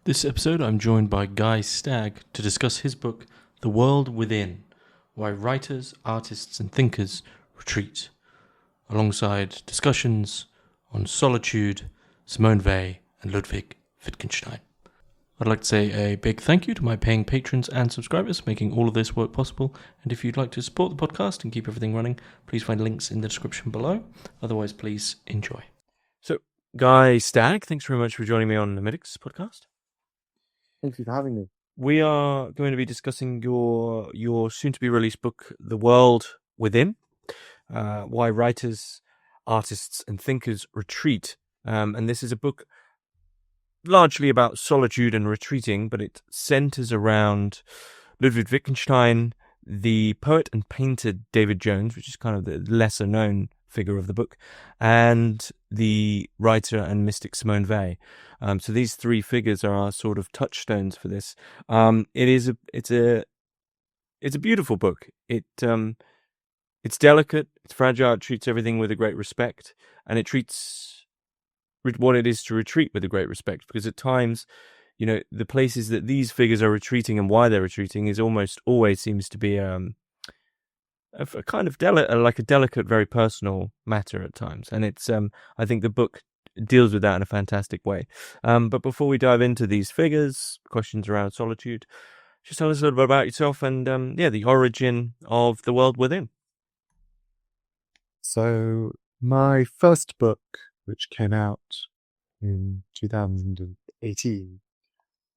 This episode, I'm joined by Guy Stagg to discuss his book, The World Within: Why Writers, Artists and Thinkers Retreat, alongside discussions on Solitude, Simone Weil and Ludwig Wittgenstein. I'd like to say a big thank you to my paying patrons and subscribers making all of this work possible, and if you'd like to support the podcast and keep everything running, please find links in the description below. Otherwise, please enjoy. So, Guy Stagg, thanks very much for joining me on the Hermitix podcast. Thank you for having me. We are going to be discussing your soon-to-be-released book, The World Within: Why Writers, Artists and Thinkers Retreat. And this is a book largely about solitude and retreating, but it centers around Ludwig Wittgenstein, the poet and painter David Jones, which is kind of the lesser-known figure of the book, and the writer and mystic Simone Weil. So these three figures are our sort of touchstones for this. It's a beautiful book. It's delicate, it's fragile, it treats everything with a great respect, and it treats what it is to retreat with a great respect, because at times, you know, the places that these figures are retreating and why they're retreating is almost always seems to be a kind of delicate, very personal matter at times. And it's I think the book deals with that in a fantastic way. But before we dive into these figures, questions around solitude, just tell us a little bit about yourself and the origin of The World Within. So my first book, which came out in 2018,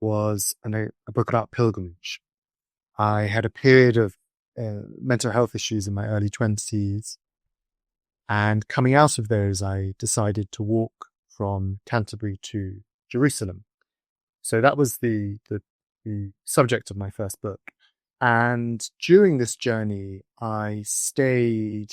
was a book about pilgrimage. I had a period of mental health issues in my early 20s, and coming out of those, I decided to walk from Canterbury to Jerusalem. So that was the subject of my first book. And during this journey, I stayed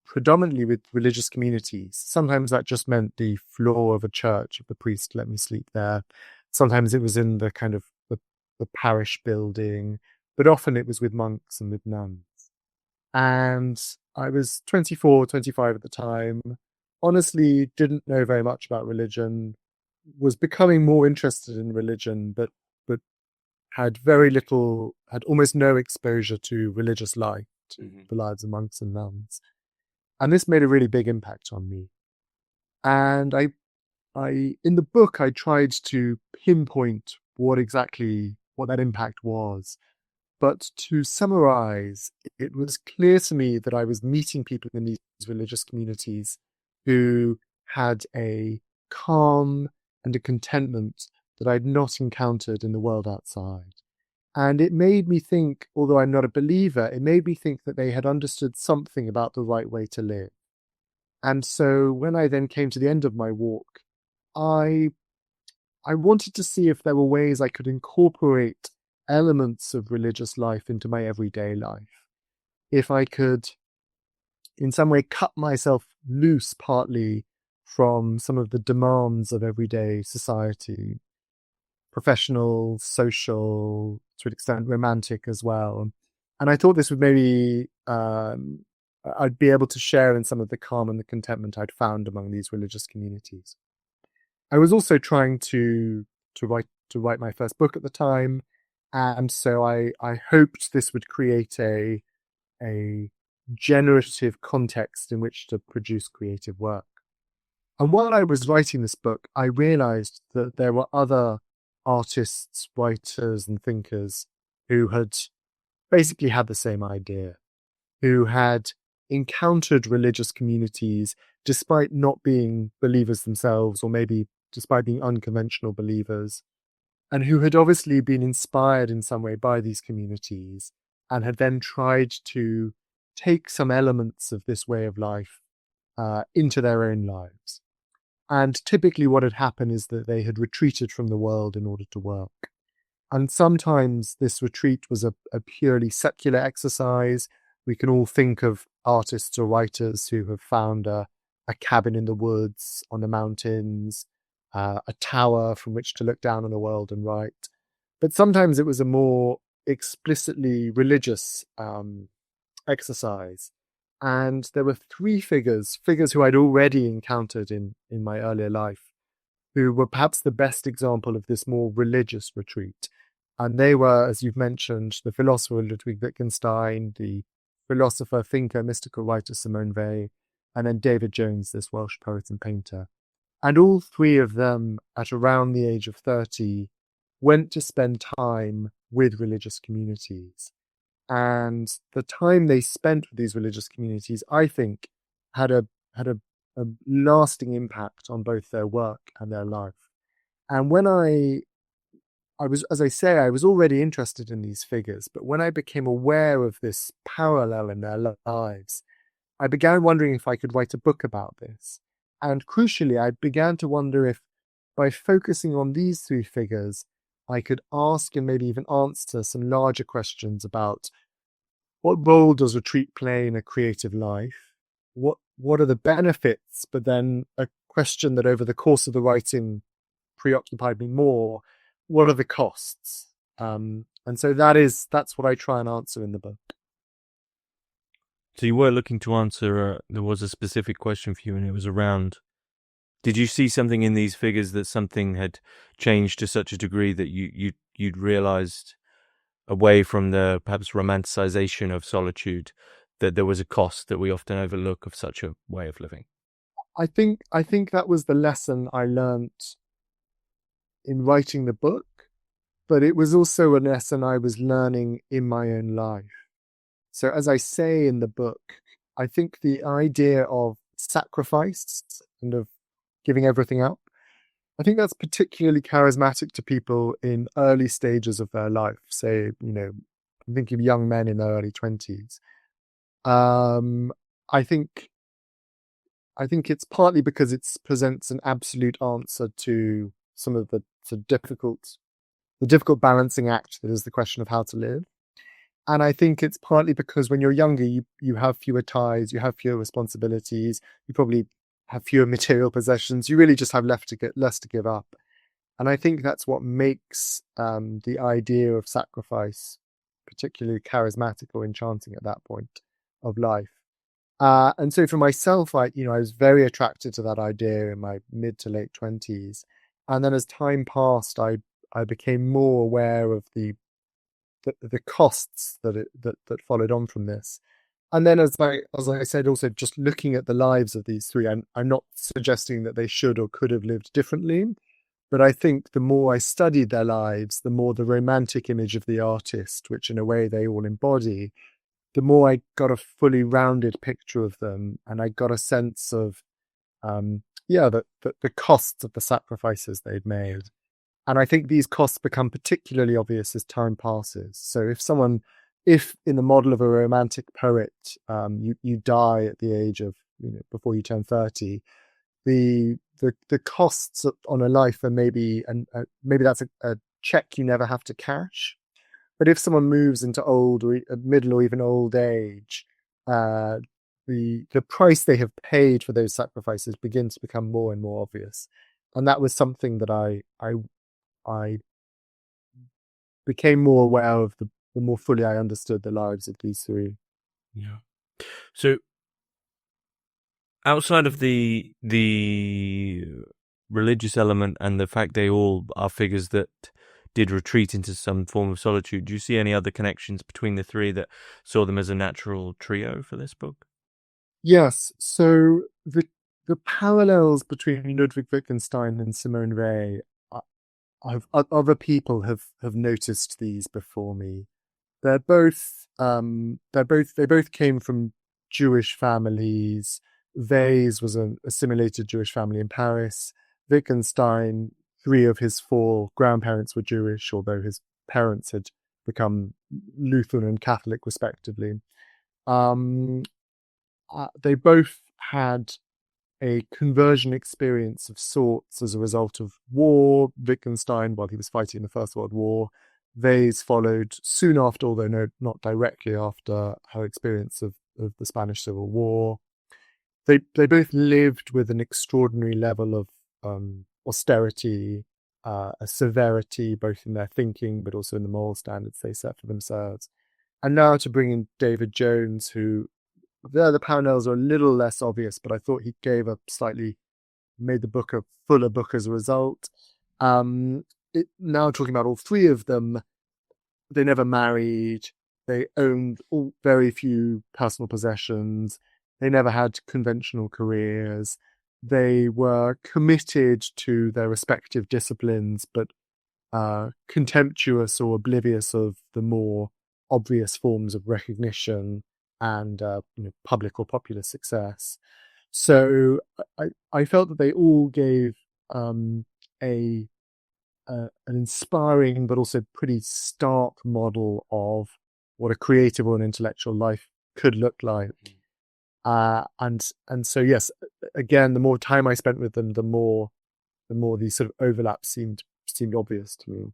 predominantly with religious communities. Sometimes that just meant the floor of a church, if the priest let me sleep there. Sometimes it was in the kind of the parish building, but often it was with monks and with nuns. And I was 24, 25 at the time, honestly didn't know very much about religion, was becoming more interested in religion, but had almost no exposure to religious life, to the lives of monks and nuns. And this made a really big impact on me. And I in the book, I tried to pinpoint what that impact was. But to summarize, it was clear to me that I was meeting people in these religious communities who had a calm and a contentment that I'd not encountered in the world outside. And it made me think, although I'm not a believer, it made me think that they had understood something about the right way to live. And so when I then came to the end of my walk, I wanted to see if there were ways I could incorporate elements of religious life into my everyday life. If I could, in some way, cut myself loose partly from some of the demands of everyday society, professional, social, to an extent romantic as well. And I thought this would maybe, I'd be able to share in some of the calm and the contentment I'd found among these religious communities. I was also trying to write my first book at the time, and so I hoped this would create a generative context in which to produce creative work. And while I was writing this book, I realized that there were other artists, writers, and thinkers who had basically had the same idea, who had encountered religious communities despite not being believers themselves, or maybe despite being unconventional believers, and who had obviously been inspired in some way by these communities and had then tried to take some elements of this way of life into their own lives. And typically what had happened is that they had retreated from the world in order to work. And sometimes this retreat was a purely secular exercise. We can all think of artists or writers who have found a cabin in the woods, on the mountains, a tower from which to look down on the world and write. But sometimes it was a more explicitly religious exercise. And there were three figures who I'd already encountered in my earlier life, who were perhaps the best example of this more religious retreat. And they were, as you've mentioned, the philosopher Ludwig Wittgenstein, the philosopher, thinker, mystical writer Simone Weil, and then David Jones, this Welsh poet and painter. And all three of them, at around the age of 30, went to spend time with religious communities. And the time they spent with these religious communities, I think, had a lasting impact on both their work and their life. And when I was, as I say, I was already interested in these figures, but when I became aware of this parallel in their lives, I began wondering if I could write a book about this. And crucially, I began to wonder if, by focusing on these three figures, I could ask and maybe even answer some larger questions about what role does retreat play in a creative life? What are the benefits? But then a question that over the course of the writing preoccupied me more: what are the costs? And so that's what I try and answer in the book. So you were looking to answer, there was a specific question for you, and it was around, did you see something in these figures that something had changed to such a degree that you'd realized, away from the perhaps romanticization of solitude, that there was a cost that we often overlook of such a way of living? I think that was the lesson I learnt in writing the book, but it was also a lesson I was learning in my own life. So as I say in the book, I think the idea of sacrifice and of giving everything up, I think that's particularly charismatic to people in early stages of their life. Say, I'm thinking of young men in their early 20s. I think it's partly because it presents an absolute answer to some of the difficult balancing act that is the question of how to live. And I think it's partly because when you're younger, you have fewer ties, you have fewer responsibilities, you probably have fewer material possessions. You really just have less to give up. And I think that's what makes the idea of sacrifice particularly charismatic or enchanting at that point of life. And so for myself, I was very attracted to that idea in my mid to late 20s. And then as time passed, I became more aware of the costs that followed on from this. And then, as I said, also just looking at the lives of these three, I'm not suggesting that they should or could have lived differently, but I think the more I studied their lives, the more the romantic image of the artist, which in a way they all embody, the more I got a fully rounded picture of them, and I got a sense of, the costs of the sacrifices they'd made. And I think these costs become particularly obvious as time passes. So if in the model of a romantic poet, you die at the age of, before you turn 30, the costs on a life are maybe that's a check you never have to cash. But if someone moves into old or middle or even old age, the price they have paid for those sacrifices begins to become more and more obvious. And that was something that I became more aware of the more fully I understood the lives of these three. Yeah. So outside of the religious element and the fact they all are figures that did retreat into some form of solitude, do you see any other connections between the three that saw them as a natural trio for this book? Yes. So the parallels between Ludwig Wittgenstein and Simone Weil, other people have noticed these before me. They both came from Jewish families. Weil's was an assimilated Jewish family in Paris. Wittgenstein, 3 of his 4 grandparents were Jewish, although his parents had become Lutheran and Catholic respectively. They both had a conversion experience of sorts as a result of war. Wittgenstein, while he was fighting in the First World War, Weil's followed soon after, although not directly after, her experience of the Spanish Civil War. They both lived with an extraordinary level of austerity, a severity, both in their thinking, but also in the moral standards they set for themselves. And now to bring in David Jones, who there the parallels are a little less obvious, but I thought he gave a slightly made the book a fuller book as a result. Now talking about all three of them, they never married. They owned very few personal possessions. They never had conventional careers. They were committed to their respective disciplines, but contemptuous or oblivious of the more obvious forms of recognition and public or popular success. So I felt that they all gave a an inspiring but also pretty stark model of what a creative or an intellectual life could look like. And so yes, again, the more time I spent with them, the more these sort of overlaps seemed obvious to me.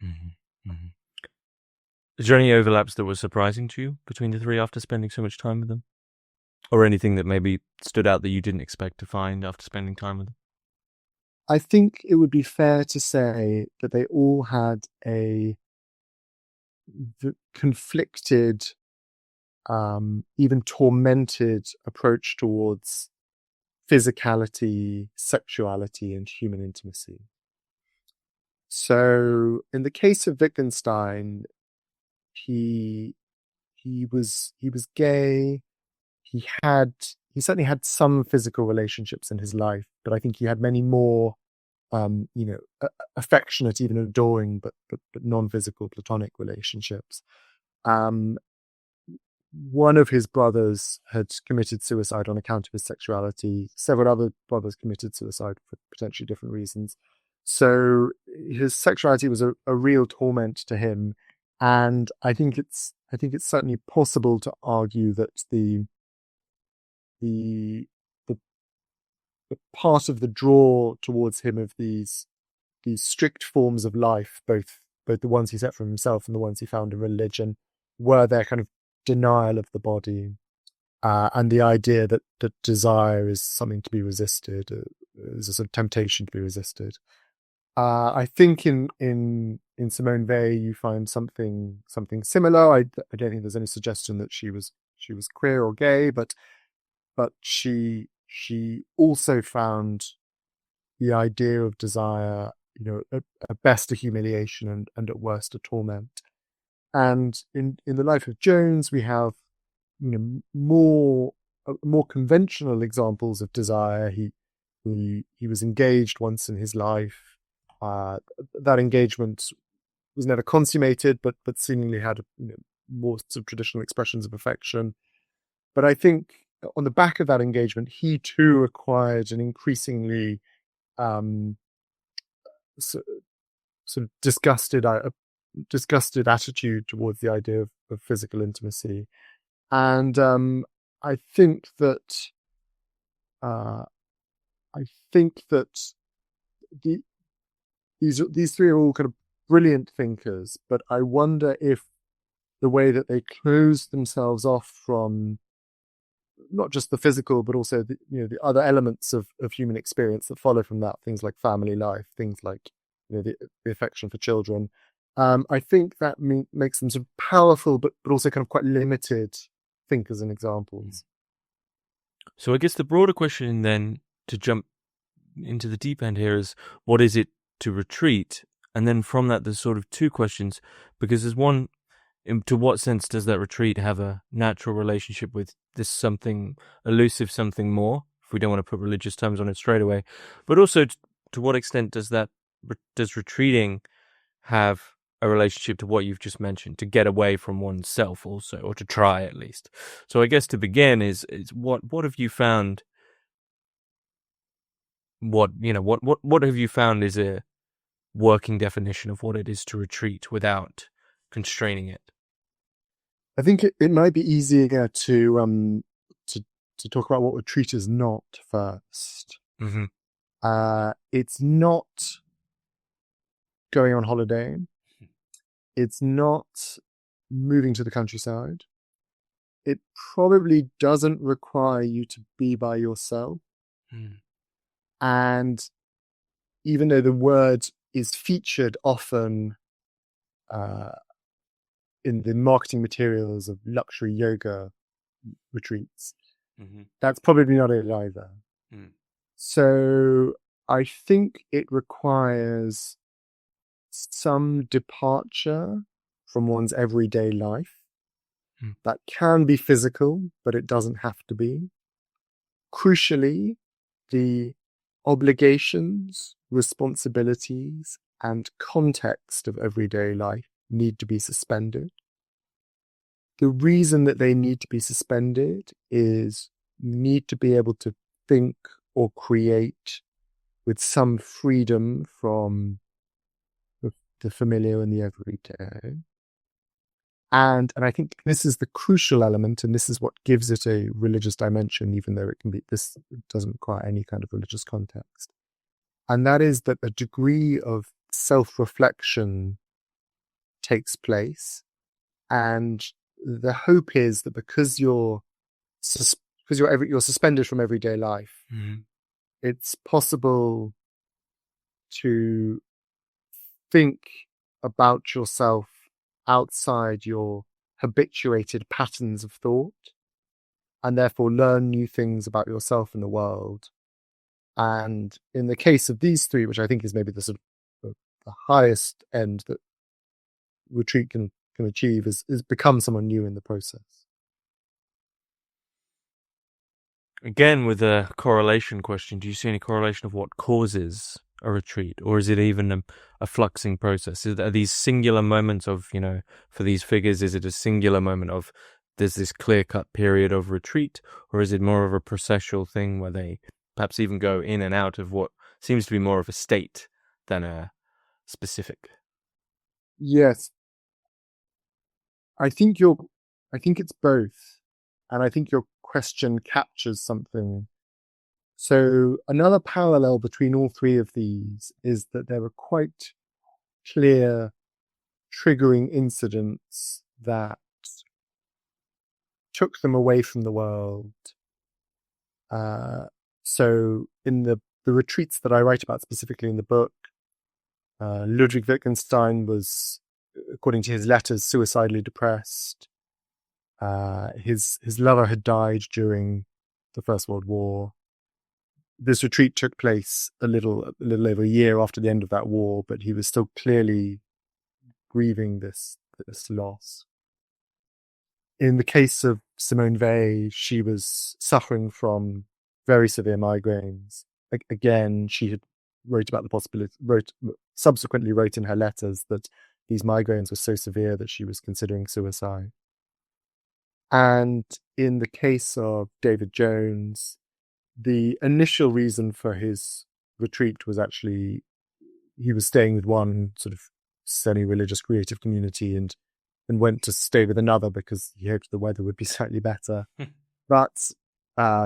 Mm-hmm. Mm-hmm. Is there any overlaps that were surprising to you between the three after spending so much time with them? Or anything that maybe stood out that you didn't expect to find after spending time with them? I think it would be fair to say that they all had a conflicted, even tormented approach towards physicality, sexuality, and human intimacy. So in the case of Wittgenstein, he was gay. He certainly had some physical relationships in his life, but I think he had many more affectionate, even adoring, but non-physical platonic relationships. One of his brothers had committed suicide on account of his sexuality. Several other brothers committed suicide for potentially different reasons. So his sexuality was a real torment to him. And I think it's certainly possible to argue that the part of the draw towards him of these strict forms of life, both the ones he set for himself and the ones he found in religion, were their kind of denial of the body, and the idea that desire is something to be resisted, is a sort of temptation to be resisted. I think in Simone Weil you find something similar. I don't think there's any suggestion that she was queer or gay, but she also found the idea of desire, at best a humiliation and at worst a torment. And in the life of Jones, we have more conventional examples of desire. He was engaged once in his life. That engagement was never consummated, but seemingly had more sort of traditional expressions of affection. But I think on the back of that engagement, he too acquired an increasingly sort of disgusted attitude towards the idea of physical intimacy. And I think that these three are all kind of brilliant thinkers, but I wonder if the way that they close themselves off from not just the physical, but also the other elements of human experience that follow from that, things like family life, things like the affection for children. I think that makes them sort of powerful, but also kind of quite limited thinkers and examples. So I guess the broader question then, to jump into the deep end here, is what is it to retreat? And then from that, there's sort of two questions, because there's one, to what sense does that retreat have a natural relationship with this something elusive, something more, if we don't want to put religious terms on it straight away, but also to what extent does retreating have a relationship to what you've just mentioned, to get away from oneself also, or to try at least. So I guess to begin is what have you found? What have you found is a working definition of what it is to retreat without constraining it? I think it might be easier to talk about what retreat is not first. Mm-hmm. It's not going on holiday. It's not moving to the countryside. It probably doesn't require you to be by yourself. And even though the word is featured often in the marketing materials of luxury yoga retreats, that's probably not it either. So I think it requires some departure from one's everyday life. That can be physical, but it doesn't have to be. Crucially, the obligations, responsibilities, and context of everyday life need to be suspended. The reason that they need to be suspended is you need to be able to think or create with some freedom from the familiar and the everyday. And I think this is the crucial element, and this is what gives it a religious dimension, even though this doesn't require any kind of religious context. And that is that a degree of self-reflection takes place. And the hope is that because you're suspended from everyday life, it's possible to think about yourself outside your habituated patterns of thought, and therefore learn new things about yourself and the world. And in the case of these three, which I think is maybe the sort of the highest end that retreat can achieve, is become someone new in the process. Again, with a correlation question, do you see any correlation of what causes a retreat, or is it even a fluxing process? Are these singular moments of, for these figures, is it a singular moment of there's this clear-cut period of retreat, or is it more of a processual thing where they perhaps even go in and out of what seems to be more of a state than a specific? Yes. I think it's both. And I think your question captures something. So another parallel between all three of these is that there were quite clear triggering incidents that took them away from the world. So in the retreats that I write about specifically in the book, Ludwig Wittgenstein was, according to his letters, suicidally depressed. His lover had died during the First World War. This retreat took place a little over a year after the end of that war, but he was still clearly grieving this loss. In the case of Simone Weil, she was suffering from very severe migraines. Again, she had subsequently wrote in her letters that these migraines were so severe that she was considering suicide. And in the case of David Jones, the initial reason for his retreat was actually he was staying with one sort of semi-religious creative community and went to stay with another because he hoped the weather would be slightly better. But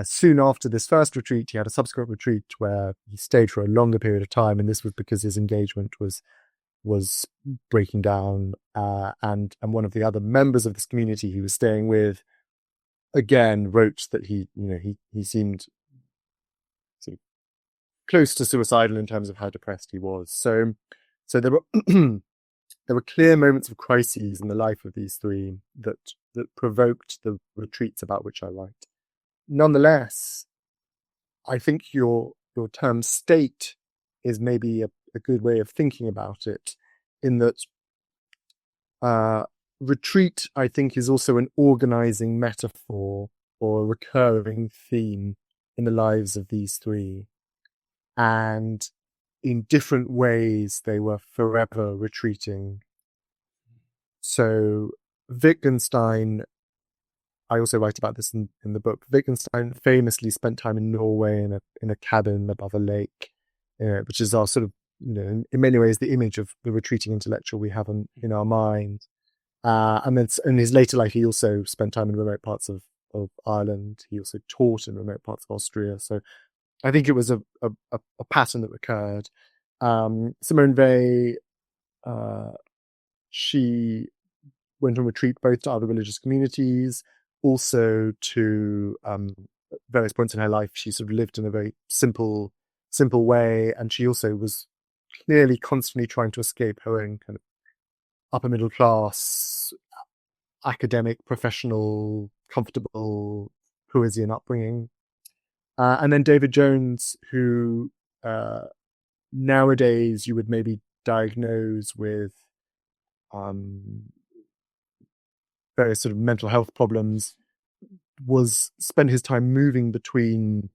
soon after this first retreat, he had a subsequent retreat where he stayed for a longer period of time, and this was because his engagement was breaking down, and one of the other members of this community he was staying with again wrote that he seemed sort of close to suicidal in terms of how depressed he was. So there were there were clear moments of crises in the life of these three that provoked the retreats about which I write. Nonetheless, I think your term state is maybe a good way of thinking about it, in that retreat, I think, is also an organizing metaphor or a recurring theme in the lives of these three. And in different ways, they were forever retreating. So Wittgenstein, I also write about this in the book. Wittgenstein famously spent time in Norway in a cabin above a lake, which is our sort of, in many ways, the image of the retreating intellectual we have in our mind. And then in his later life, he also spent time in remote parts of Ireland. He also taught in remote parts of Austria. So I think it was a pattern that recurred. Simone Weil, she went on retreat both to other religious communities, also to various points in her life. She sort of lived in a very simple way, and she also was clearly constantly trying to escape her own kind of upper middle class, academic, professional, comfortable Parisian upbringing. And then David Jones, who nowadays you would maybe diagnose with various sort of mental health problems, spent his time moving between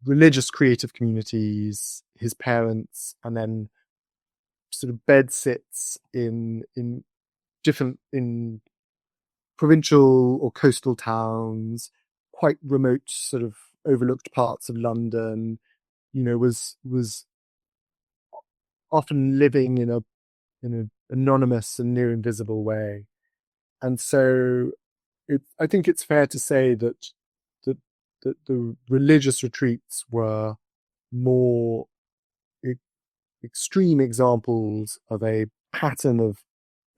religious creative communities, his parents, and then sort of bed sits in provincial or coastal towns, quite remote sort of overlooked parts of London. Was often living in an anonymous and near invisible way. And so I think it's fair to say that the religious retreats were more extreme examples of a pattern of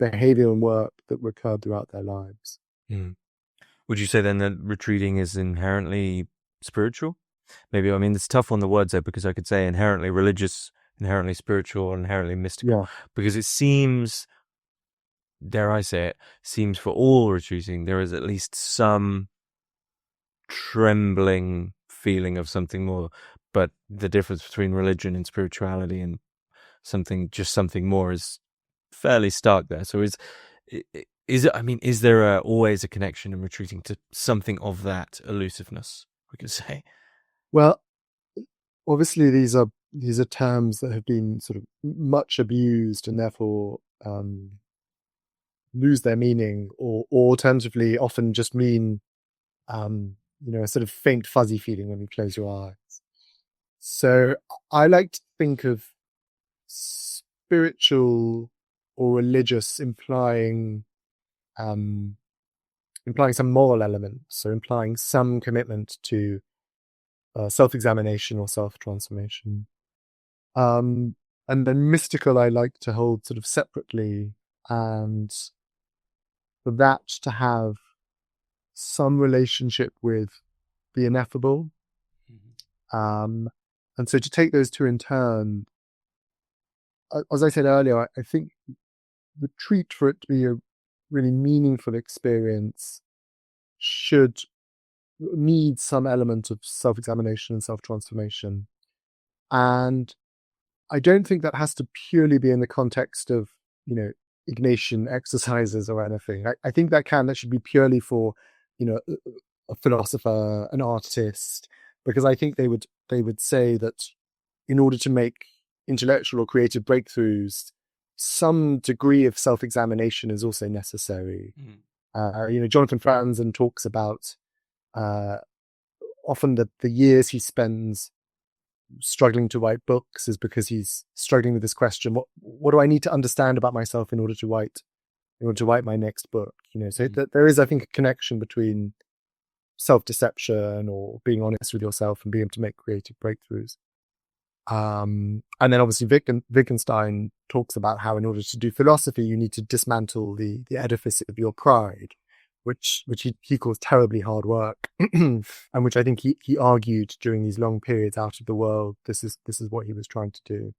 behavior and work that recurred throughout their lives. Mm. Would you say then that retreating is inherently spiritual? Maybe, I mean, it's tough on the words there, because I could say inherently religious, inherently spiritual, inherently mystical, Yeah. because it seems, dare I say it, seems for all retreating, there is at least some trembling feeling of something more. But the difference between religion and spirituality and just something more is fairly stark there. So is it, I mean, is there always a connection in retreating to something of that elusiveness, we could say? Well, obviously these are terms that have been sort of much abused and therefore lose their meaning, or alternatively often just mean a sort of faint fuzzy feeling when you close your eyes. So I like to think of spiritual or religious implying some moral element, so implying some commitment to self-examination or self-transformation. And then mystical I like to hold sort of separately, and for that to have some relationship with the ineffable. Mm-hmm. And so to take those two in turn, as I said earlier, I think retreat, for it to be a really meaningful experience, should need some element of self-examination and self-transformation. And I don't think that has to purely be in the context of, Ignatian exercises or anything. I think that should be purely for, a philosopher, an artist, because I think they would say that in order to make intellectual or creative breakthroughs, some degree of self-examination is also necessary. Jonathan Franzen talks about often that the years he spends struggling to write books is because he's struggling with this question: what do I need to understand about myself in order to write my next book? So that there is, I think, a connection between self-deception or being honest with yourself and being able to make creative breakthroughs. And then obviously Wittgenstein talks about how in order to do philosophy, you need to dismantle the edifice of your pride, which he calls terribly hard work, and which I think he argued during these long periods out of the world. This is what he was trying to do.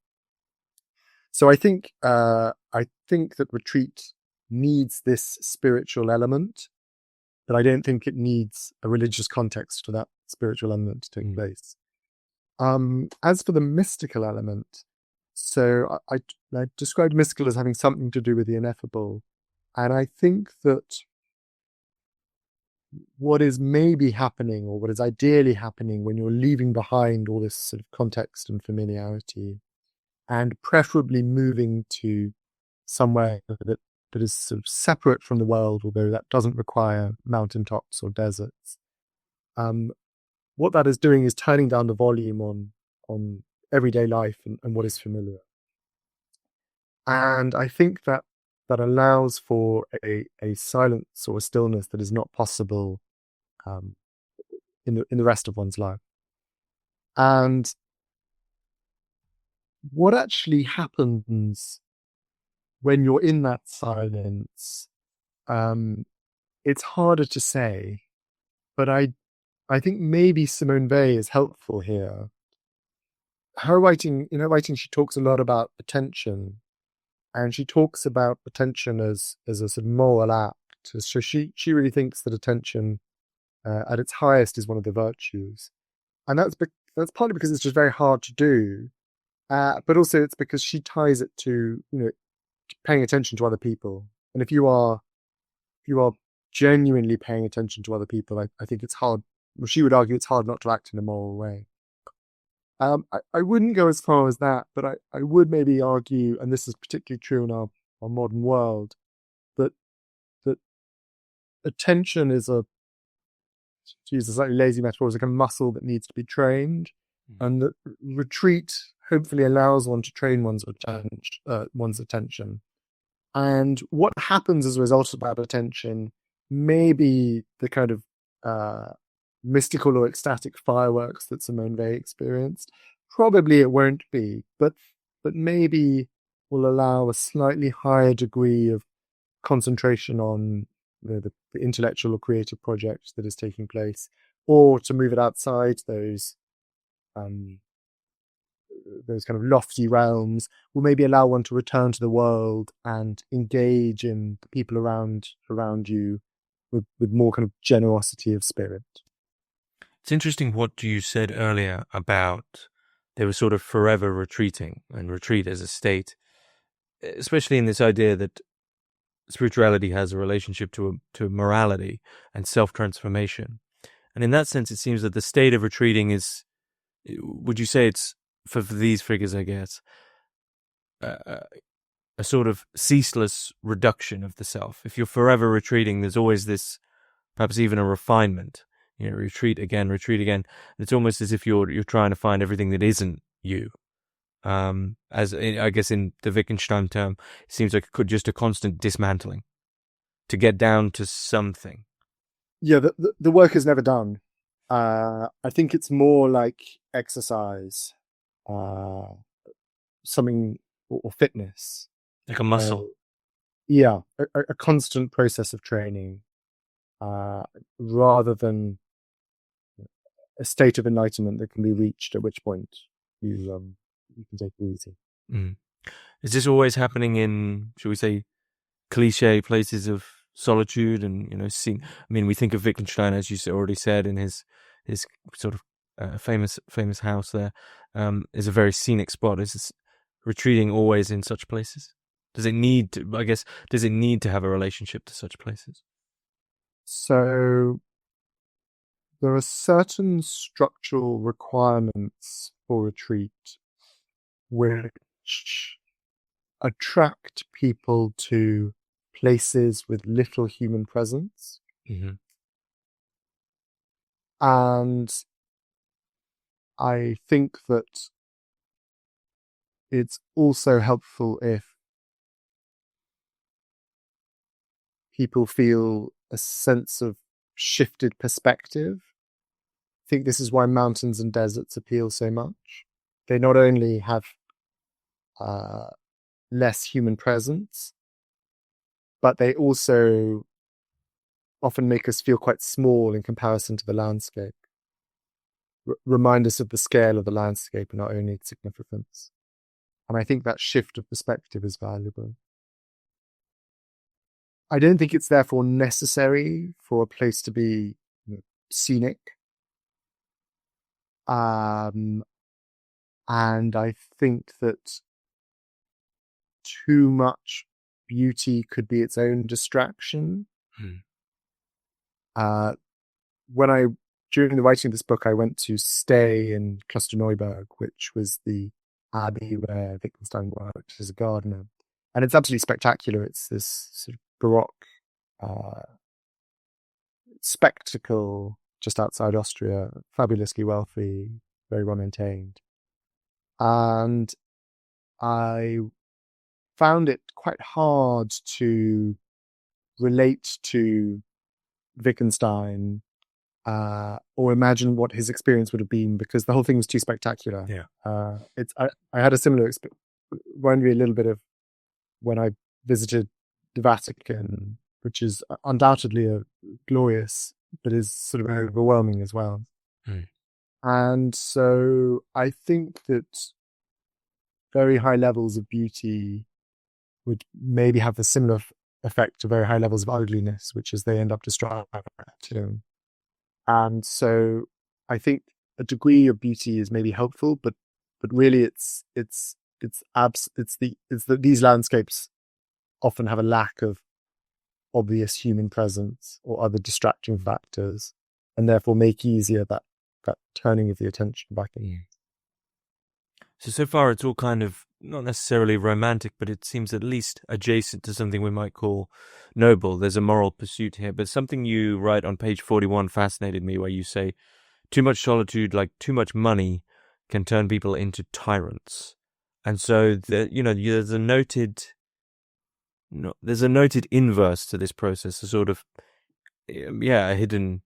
So I think that retreat needs this spiritual element, but I don't think it needs a religious context for that spiritual element to take place. As for the mystical element, so I described mystical as having something to do with the ineffable, and I think that what is maybe happening, or what is ideally happening, when you're leaving behind all this sort of context and familiarity, and preferably moving to somewhere that is sort of separate from the world, although that doesn't require mountaintops or deserts. What that is doing is turning down the volume on everyday life and what is familiar. And I think that allows for a silence or a stillness that is not possible in the rest of one's life. And what actually happens when you're in that silence, it's harder to say, but I think maybe Simone Weil is helpful here. Her writing, she talks a lot about attention, and she talks about attention as a sort of moral act. So she really thinks that attention at its highest is one of the virtues. And that's partly because it's just very hard to do, but also it's because she ties it to, paying attention to other people. And if you are genuinely paying attention to other people, I think it's hard. Well, she would argue it's hard not to act in a moral way. I wouldn't go as far as that, but I would maybe argue, and this is particularly true in our modern world, that attention is to use a slightly lazy metaphor, is like a muscle that needs to be trained, and that retreat hopefully allows one to train one's attention. And what happens as a result of that attention may be the kind of mystical or ecstatic fireworks that Simone Weil experienced. Probably it won't be, but maybe will allow a slightly higher degree of concentration on the intellectual or creative project that is taking place, or to move it outside those kind of lofty realms, will maybe allow one to return to the world and engage in the people around you with more kind of generosity of spirit. It's interesting what you said earlier about they were sort of forever retreating, and retreat as a state, especially in this idea that spirituality has a relationship to morality and self-transformation. And in that sense, it seems that the state of retreating is, would you say it's, for these figures, I guess, a sort of ceaseless reduction of the self. If you're forever retreating, there's always this, perhaps even a refinement. Retreat again. It's almost as if you're trying to find everything that isn't you. As I guess in the Wittgenstein term, it seems like just a constant dismantling to get down to something. Yeah, the work is never done. I think it's more like exercise, something, or fitness, like a muscle. Yeah, a constant process of training, rather than a state of enlightenment that can be reached, at which point you can take it easy. Is this always happening in, shall we say, cliche places of solitude? And we think of Wittgenstein, as you already said, in his sort of famous house there, is a very scenic spot. Is this retreating always in such places? Does it need to have a relationship to such places? So there are certain structural requirements for retreat which attract people to places with little human presence. Mm-hmm. And I think that it's also helpful if people feel a sense of shifted perspective. I think this is why mountains and deserts appeal so much. They not only have less human presence, but they also often make us feel quite small in comparison to the landscape. Remind us of the scale of the landscape and not only its significance. And I think that shift of perspective is valuable. I don't think it's therefore necessary for a place to be scenic. And I think that too much beauty could be its own distraction. During the writing of this book, I went to stay in Klosterneuburg, which was the abbey where Wittgenstein worked as a gardener. And it's absolutely spectacular. It's this sort of Baroque spectacle just outside Austria, fabulously wealthy, very well maintained. And I found it quite hard to relate to Wittgenstein or imagine what his experience would have been, because the whole thing was too spectacular. Yeah. I had a similar experience. Reminded me a little bit of when I visited the Vatican, which is undoubtedly a glorious, but is sort of overwhelming as well. And so I think that very high levels of beauty would maybe have a similar effect to very high levels of ugliness, which is they end up distracting. And so I think a degree of beauty is maybe helpful, but really these landscapes often have a lack of obvious human presence or other distracting factors, and therefore make easier that turning of the attention back in. So far it's all kind of not necessarily romantic, but it seems at least adjacent to something we might call noble. There's a moral pursuit here, but something you write on page 41 fascinated me, where you say, too much solitude, like too much money, can turn people into tyrants. And so there's a noted inverse to this process, a sort of a hidden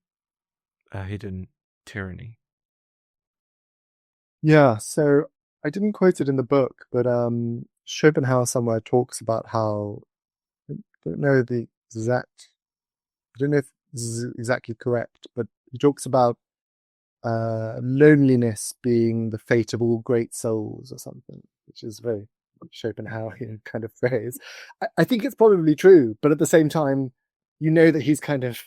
tyranny. Yeah, so I didn't quote it in the book, but Schopenhauer somewhere talks about how, I don't know if this is exactly correct, but he talks about loneliness being the fate of all great souls or something, which is very Schopenhauerian kind of phrase. I think it's probably true, but at the same time, that he's kind of,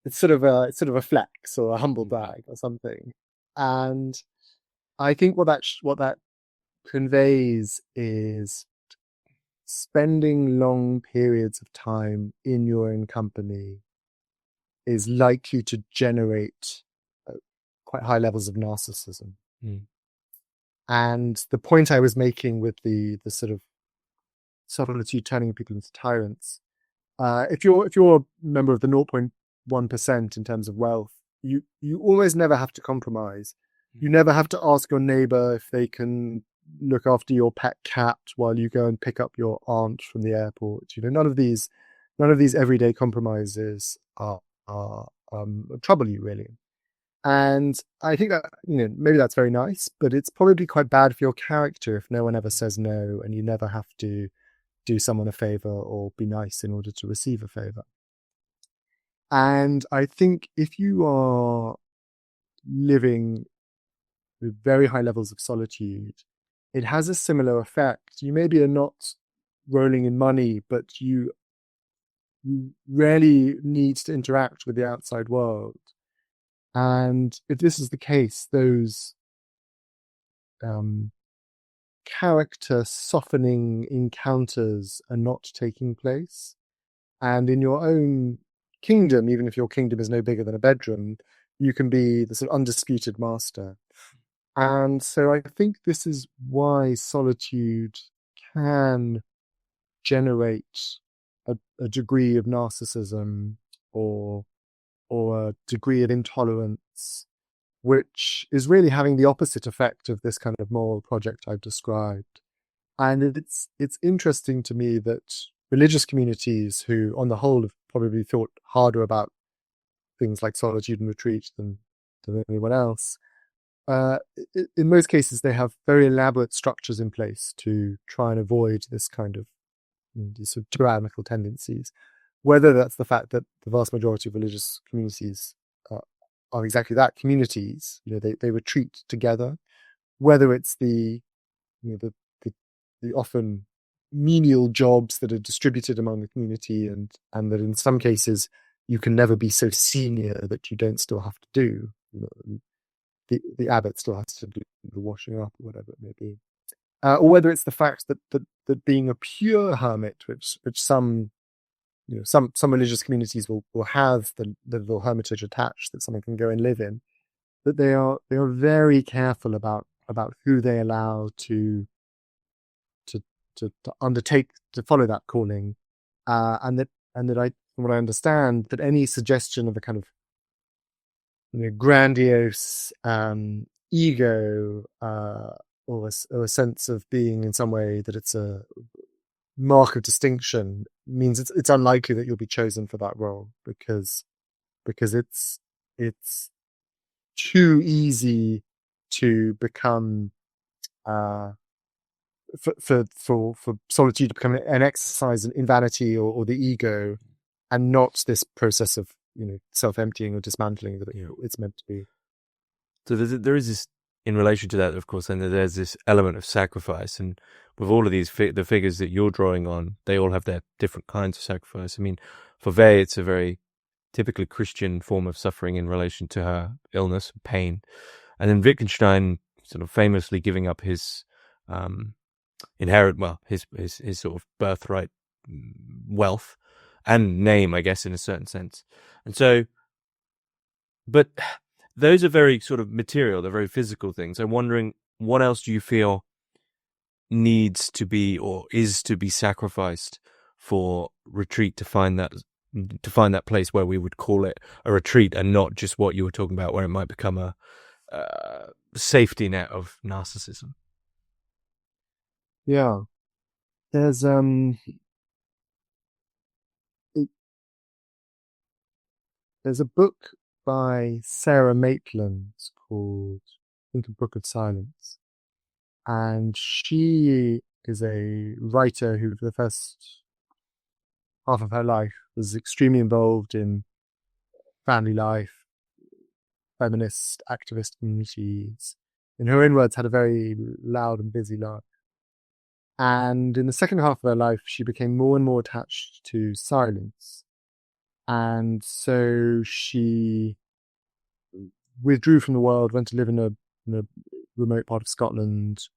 it's sort of a flex or a humble brag or something. And I think what that conveys is spending long periods of time in your own company is likely to generate quite high levels of narcissism. And the point I was making with the sort of solitude turning people into tyrants, if you're a member of the 0.1% in terms of wealth, you almost never have to compromise. You never have to ask your neighbor if they can look after your pet cat while you go and pick up your aunt from the airport. None of these everyday compromises are trouble you really. And I think that, maybe that's very nice, but it's probably quite bad for your character if no one ever says no and you never have to do someone a favor or be nice in order to receive a favor. And I think if you are living with very high levels of solitude, it has a similar effect. You maybe are not rolling in money, but you rarely need to interact with the outside world. And if this is the case, those character softening encounters are not taking place. And in your own kingdom, even if your kingdom is no bigger than a bedroom, you can be the sort of undisputed master. And so I think this is why solitude can generate a degree of narcissism or a degree of intolerance, which is really having the opposite effect of this kind of moral project I've described. And it's interesting to me that religious communities who, on the whole, have probably thought harder about things like solitude and retreat than anyone else, in most cases, they have very elaborate structures in place to try and avoid this kind of these sort of tyrannical tendencies. Whether that's the fact that the vast majority of religious communities are exactly that, communities, they retreat together. Whether it's the often menial jobs that are distributed among the community, and that in some cases you can never be so senior that you don't still have to do. The abbot still has to do the washing up or whatever it may be. Or whether it's the fact that being a pure hermit, which some religious communities will have the little hermitage attached that someone can go and live in, that they are very careful about who they allow to undertake to follow that calling, and that I, from what I understand, that any suggestion of a kind of grandiose ego or a sense of being in some way that it's a mark of distinction means it's unlikely that you'll be chosen for that role, because it's too easy to become for solitude to become an exercise in vanity or the ego, and not this process of self-emptying or dismantling that it's meant to be. So there is this, in relation to that, of course, and there's this element of sacrifice, and with all of these the figures that you're drawing on, they all have their different kinds of sacrifice. I mean, for Weil, it's a very typically Christian form of suffering in relation to her illness, pain. And then Wittgenstein sort of famously giving up his his sort of birthright wealth and name, I guess, in a certain sense. And so, but those are very sort of material, they're very physical things. I'm wondering, what else do you feel needs to be or is to be sacrificed for retreat to find that place where we would call it a retreat, and not just what you were talking about, where it might become a safety net of narcissism? Yeah. There's there's a book by Sarah Maitland called, I think, A Book of Silence. And she is a writer who, for the first half of her life, was extremely involved in family life, feminist activist communities. In her own words, had a very loud and busy life. And in the second half of her life, she became more and more attached to silence. And so she withdrew from the world, went to live in a remote part of Scotland,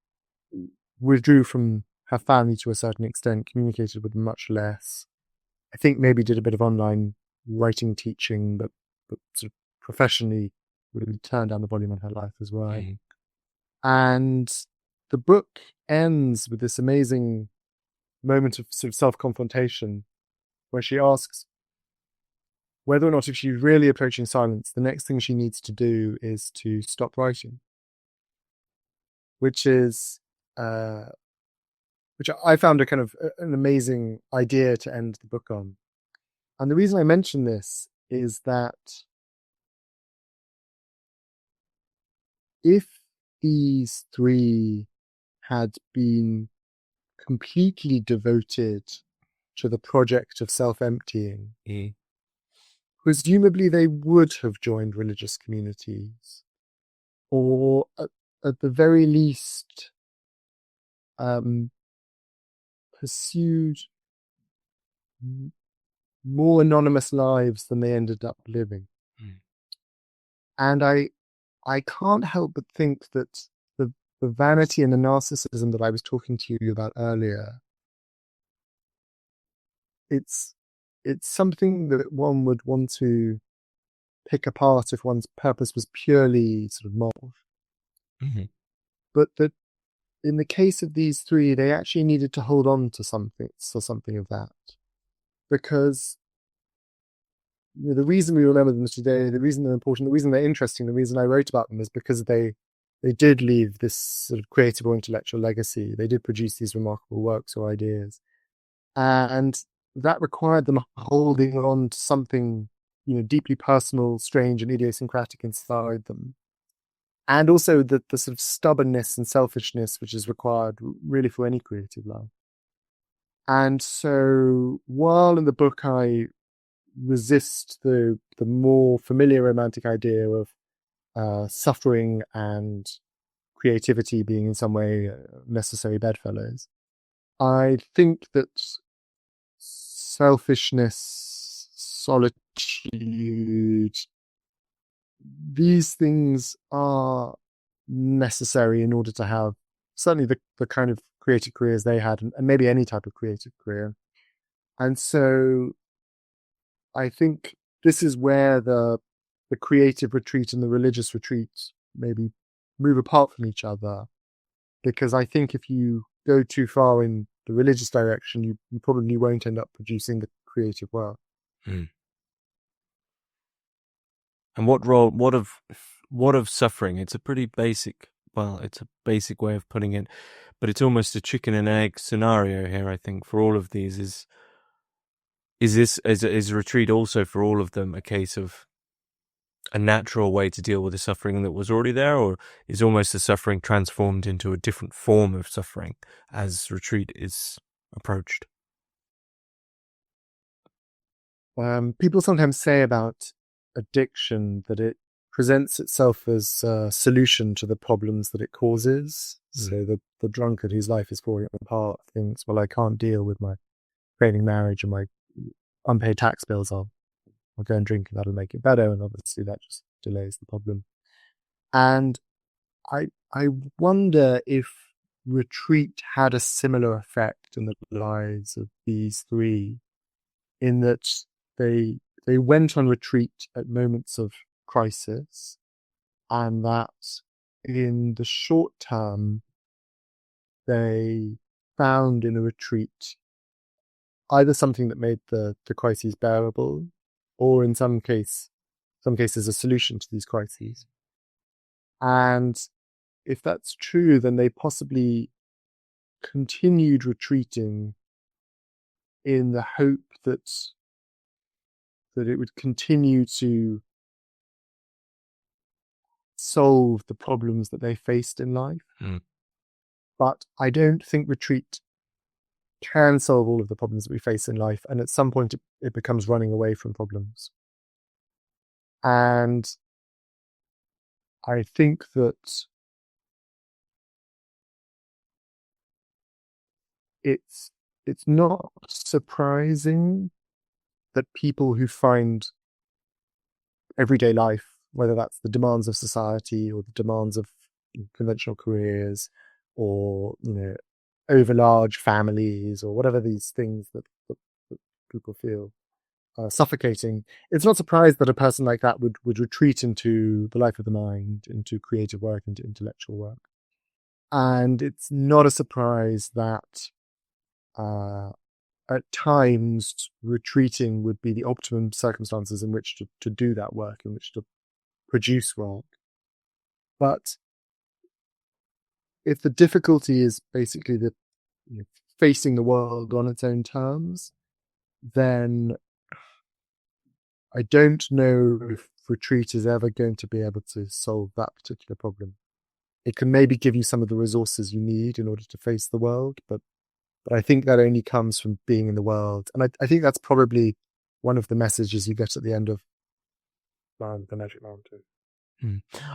withdrew from her family to a certain extent, communicated with them much less. I think maybe did a bit of online writing, teaching, but sort of professionally really turned down the volume on her life as well. Mm-hmm. And the book ends with this amazing moment of sort of self-confrontation where she asks whether or not, if she's really approaching silence, the next thing she needs to do is to stop writing, which is which I found a kind of an amazing idea to end the book on. And the reason I mention this is that if these three had been completely devoted to the project of self-emptying, presumably they would have joined religious communities, or at the very least pursued more anonymous lives than they ended up living. And I can't help but think that the vanity and the narcissism that I was talking to you about earlier, it's something that one would want to pick apart if one's purpose was purely sort of moral. Mm-hmm. But that in the case of these three, they actually needed to hold on to something of that. Because the reason we remember them today, the reason they're important, the reason they're interesting, the reason I wrote about them is because they did leave this sort of creative or intellectual legacy. They did produce these remarkable works or ideas. And that required them holding on to something, deeply personal, strange, and idiosyncratic inside them. And also the sort of stubbornness and selfishness which is required really for any creative life. And so while in the book I resist the more familiar romantic idea of suffering and creativity being in some way necessary bedfellows, I think that selfishness, solitude, these things are necessary in order to have certainly the kind of creative careers they had, and maybe any type of creative career. And so I think this is where the creative retreat and the religious retreat maybe move apart from each other, because I think if you go too far in the religious direction, you probably won't end up producing the creative work. And what of suffering? It's a pretty basic, it's a basic way of putting it, but it's almost a chicken and egg scenario here, I think, for all of these. Is retreat also for all of them a case of a natural way to deal with the suffering that was already there, or is almost the suffering transformed into a different form of suffering as retreat is approached? People sometimes say about addiction that it presents itself as a solution to the problems that it causes. So the drunkard whose life is falling apart thinks, well, I can't deal with my failing marriage and my unpaid tax bills. I'll I'll go and drink and that'll make it better. And obviously that just delays the problem. And I wonder if retreat had a similar effect in the lives of these three, in that they went on retreat at moments of crisis, and that in the short term they found in a retreat either something that made the crises bearable, or in some cases a solution to these crises. And if that's true, then they possibly continued retreating in the hope that it would continue to solve the problems that they faced in life. Mm. But I don't think retreat can solve all of the problems that we face in life. And at some point it becomes running away from problems. And I think that it's not surprising that people who find everyday life, whether that's the demands of society or the demands of conventional careers, or over large families, or whatever these things that people feel suffocating, it's not surprised that a person like that would retreat into the life of the mind, into creative work, into intellectual work. And it's not a surprise that at times retreating would be the optimum circumstances in which to do that work, in which to produce work. But if the difficulty is basically facing the world on its own terms, then I don't know if retreat is ever going to be able to solve that particular problem. It can maybe give you some of the resources you need in order to face the world, but I think that only comes from being in the world. And I think that's probably one of the messages you get at the end of The Magic Mountain.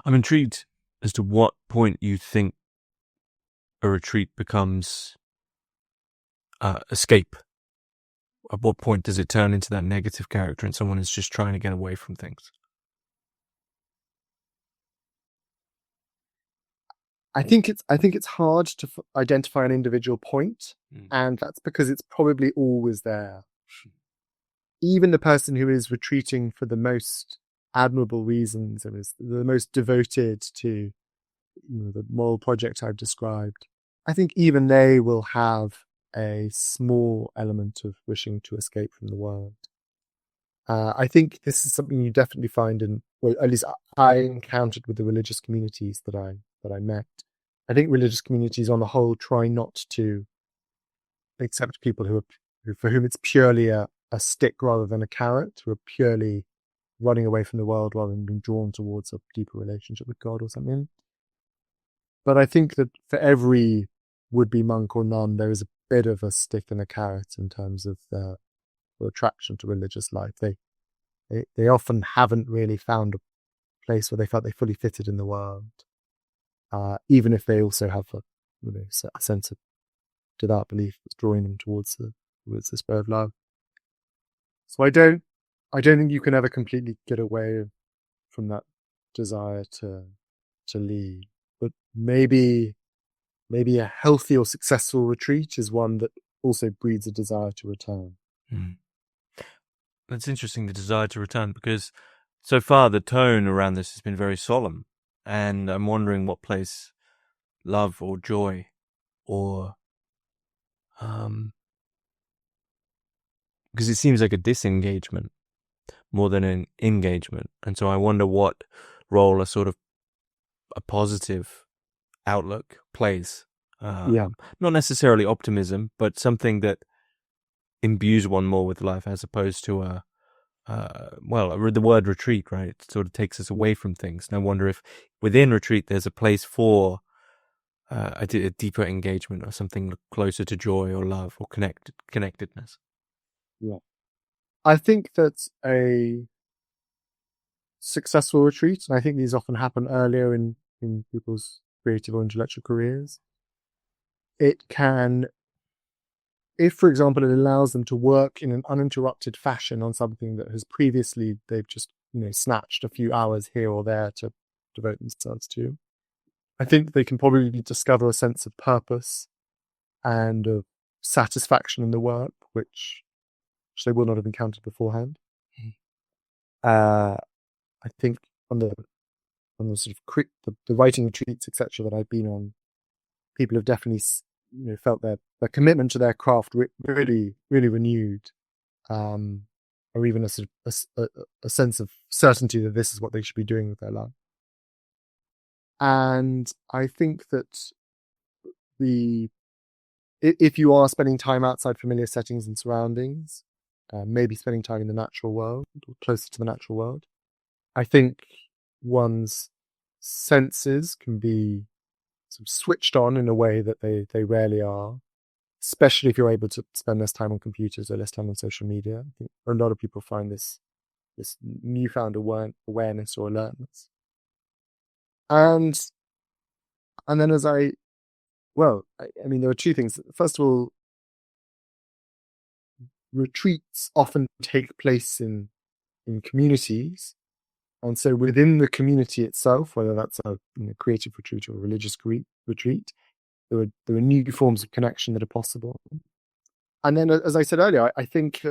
I'm intrigued as to what point you think a retreat becomes escape. At what point does it turn into that negative character and someone is just trying to get away from things? I think it's hard to identify an individual point, and that's because it's probably always there. Even the person who is retreating for the most admirable reasons and is the most devoted to the moral project I've described, I think even they will have a small element of wishing to escape from the world. I think this is something you definitely find in, well, at least I encountered with the religious communities that I met. I think religious communities on the whole try not to accept people who for whom it's purely a stick rather than a carrot, who are purely running away from the world rather than being drawn towards a deeper relationship with God or something. But I think that for every would-be monk or nun, there is a bit of a stick and a carrot in terms of their attraction to religious life. They often haven't really found a place where they felt they fully fitted in the world, even if they also have a sense of devout belief that's drawing them towards the spirit of love. So I don't think you can ever completely get away from that desire to leave. But maybe a healthy or successful retreat is one that also breeds a desire to return. That's interesting, the desire to return, because so far the tone around this has been very solemn, and I'm wondering what place love or joy or because it seems like a disengagement more than an engagement, and so I wonder what role a sort of a positive outlook plays. Not necessarily optimism, but something that imbues one more with life, as opposed to the word retreat, right? It sort of takes us away from things. And I wonder if within retreat there's a place for a deeper engagement or something closer to joy or love or connectedness. Yeah. I think that a successful retreat, and I think these often happen earlier in people's creative or intellectual careers, it can if, for example, it allows them to work in an uninterrupted fashion on something that has previously they've just snatched a few hours here or there to devote themselves to, I think they can probably discover a sense of purpose and of satisfaction in the work, which they will not have encountered beforehand. I think on the sort of the writing retreats, etc., that I've been on, people have definitely felt their commitment to their craft really, really renewed, or even a sort of a sense of certainty that this is what they should be doing with their life. And I think that if you are spending time outside familiar settings and surroundings, maybe spending time in the natural world or closer to the natural world, I think one's senses can be sort of switched on in a way that they rarely are, especially if you're able to spend less time on computers or less time on social media. I think a lot of people find this newfound awareness or alertness. And then I mean, there are two things. First of all, retreats often take place in communities. And so within the community itself, whether that's a creative retreat or a religious retreat, there are new forms of connection that are possible. And then, as I said earlier, I think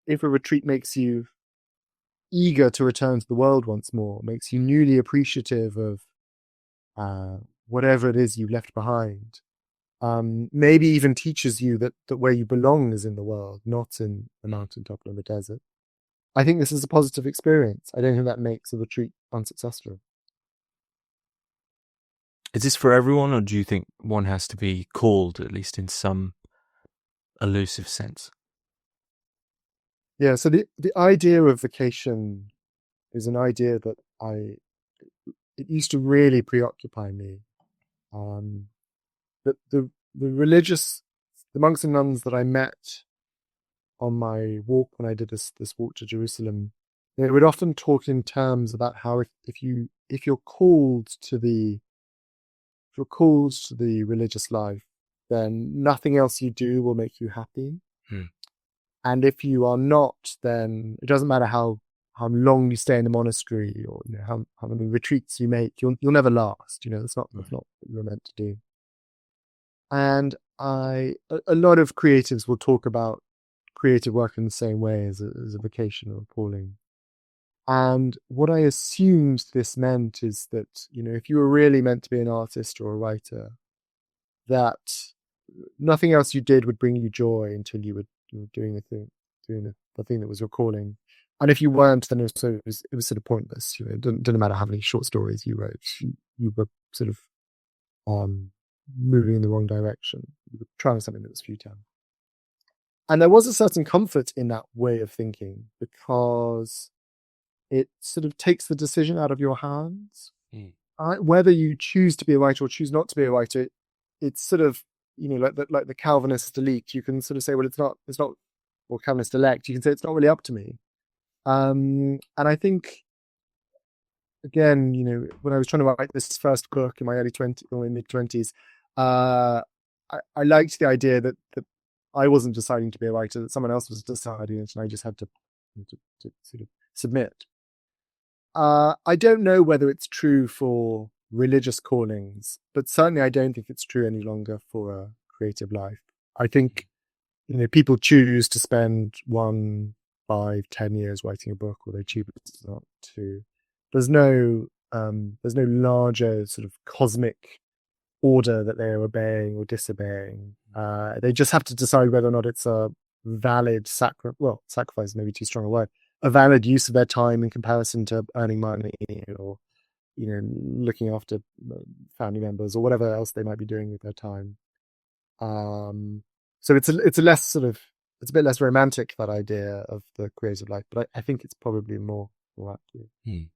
if a retreat makes you eager to return to the world once more, makes you newly appreciative of whatever it is you left behind, maybe even teaches you that where you belong is in the world, not in the mountaintop or the desert, I think this is a positive experience. I don't think that makes a retreat unsuccessful. Is this for everyone, or do you think one has to be called, at least in some elusive sense? Yeah, so the idea of vacation is an idea that it used to really preoccupy me. The monks and nuns that I met on my walk when I did this walk to Jerusalem, they would often talk in terms about how if you're called to the religious life, then nothing else you do will make you happy. And if you are not, then it doesn't matter how long you stay in the monastery or how many retreats you make, you'll never last. That's not what you're meant to do. And a lot of creatives will talk about creative work in the same way as a vocation or a calling. And what I assumed this meant is that, if you were really meant to be an artist or a writer, that nothing else you did would bring you joy until you were doing the thing that was your calling. And if you weren't, then it was sort of pointless. It didn't matter how many short stories you wrote. You were sort of moving in the wrong direction. You were trying something that was futile. And there was a certain comfort in that way of thinking, because it sort of takes the decision out of your hands. Whether you choose to be a writer or choose not to be a writer, it's sort of, like the Calvinist elite. You can sort of say, well, it's not, or Calvinist elect, you can say it's not really up to me. And I think, again, when I was trying to write this first book in my early 20s or mid-20s, I liked the idea that I wasn't deciding to be a writer, that someone else was deciding it, and I just had to sort of submit. I don't know whether it's true for religious callings, but certainly I don't think it's true any longer for a creative life. I think, people choose to spend 1, 5, 10 years writing a book, or they choose not to. There's no larger sort of cosmic order that they're obeying or disobeying. They just have to decide whether or not it's a valid sacrifice is maybe too strong a word, a valid use of their time in comparison to earning money or, looking after family members or whatever else they might be doing with their time. So it's a less sort of, it's a bit less romantic, that idea of the creative life, but I think it's probably more accurate. Is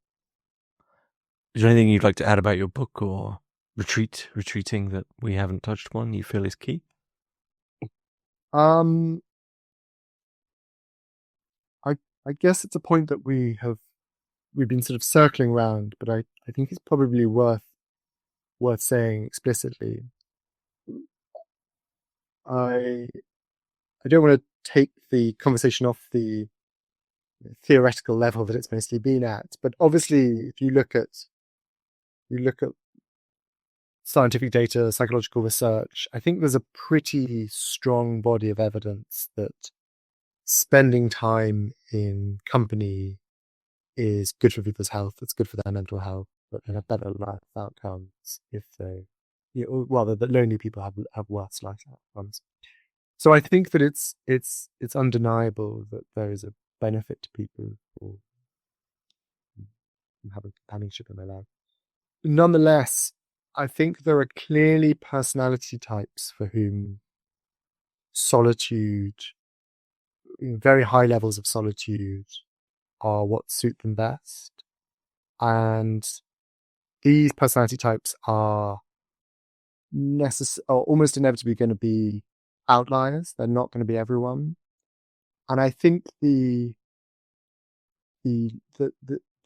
there anything you'd like to add about your book or retreating that we haven't touched upon you feel is key? I guess it's a point that we've been sort of circling around, but I think it's probably worth saying explicitly. I don't want to take the conversation off the theoretical level that it's mostly been at, but obviously, if you look at scientific data, psychological research, I think there's a pretty strong body of evidence that spending time in company is good for people's health. It's good for their mental health, but they have better life outcomes if they, that lonely people have worse life outcomes. So I think that it's undeniable that there is a benefit to people for having companionship in their life. Nonetheless, I think there are clearly personality types for whom solitude, very high levels of solitude, are what suit them best. And these personality types are almost inevitably going to be outliers. They're not going to be everyone. And I think the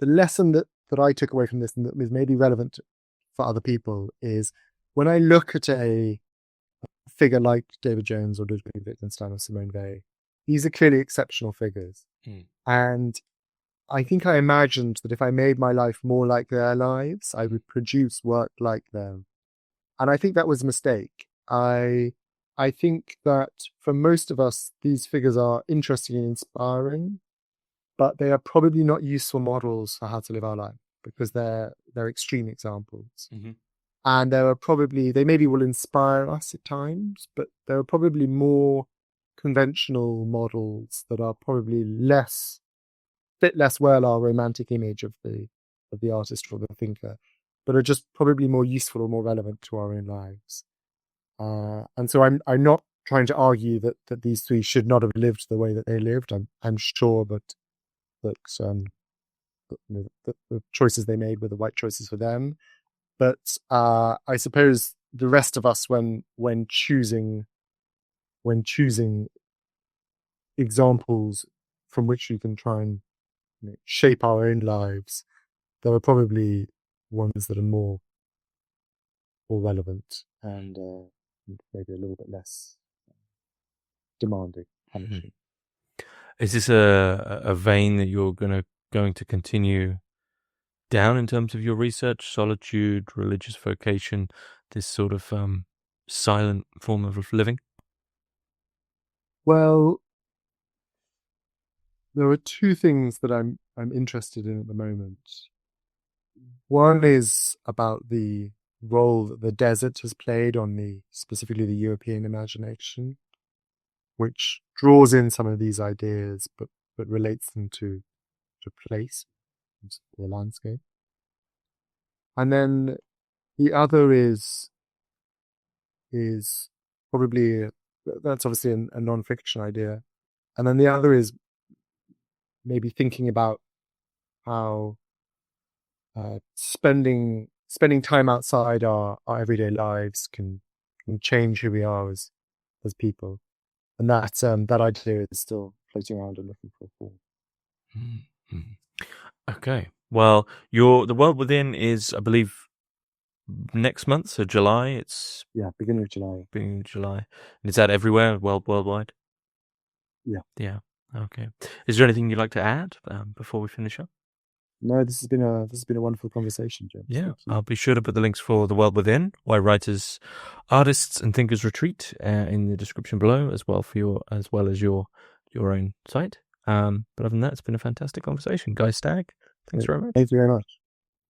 lesson that I took away from this, and that is maybe relevant for other people, is when I look at a figure like David Jones or Ludwig Wittgenstein or Simone Weil, these are clearly exceptional figures. And I think I imagined that if I made my life more like their lives, I would produce work like them. And I think that was a mistake. I think that for most of us, these figures are interesting and inspiring, but they are probably not useful models for how to live our life, because they're extreme examples. And they maybe will inspire us at times, but there are probably more conventional models that are probably fit less well our romantic image of the artist or the thinker, but are just probably more useful or more relevant to our own lives. And so I'm not trying to argue that these three should not have lived the way that they lived. I'm sure that the choices they made were the right choices for them. But I suppose the rest of us, when choosing examples from which we can try and shape our own lives, there are probably ones that are more relevant and maybe a little bit less demanding. Is this a vein that you're going to continue down in terms of your research? Solitude, religious vocation, this sort of silent form of living? Well, there are two things that I'm interested in at the moment. One is about the role that the desert has played on specifically the European imagination, which draws in some of these ideas, but relates them to place, the landscape. And then the other is probably, that's obviously a non-fiction idea. And then the other is maybe thinking about how spending time outside our everyday lives can change who we are as people. And that idea is still floating around and looking for a form. Okay. Well, The World Within is, I believe, next month, so July. It's beginning of July. Beginning of July. And is that everywhere, worldwide? Yeah. Okay. Is there anything you'd like to add before we finish up? No, this has been a wonderful conversation, James. Yeah, I'll be sure to put the links for The World Within, Why Writers, Artists and Thinkers Retreat in the description below, as well as your own site. But other than that, it's been a fantastic conversation. Guy Stagg, thanks very much. Thank you very much.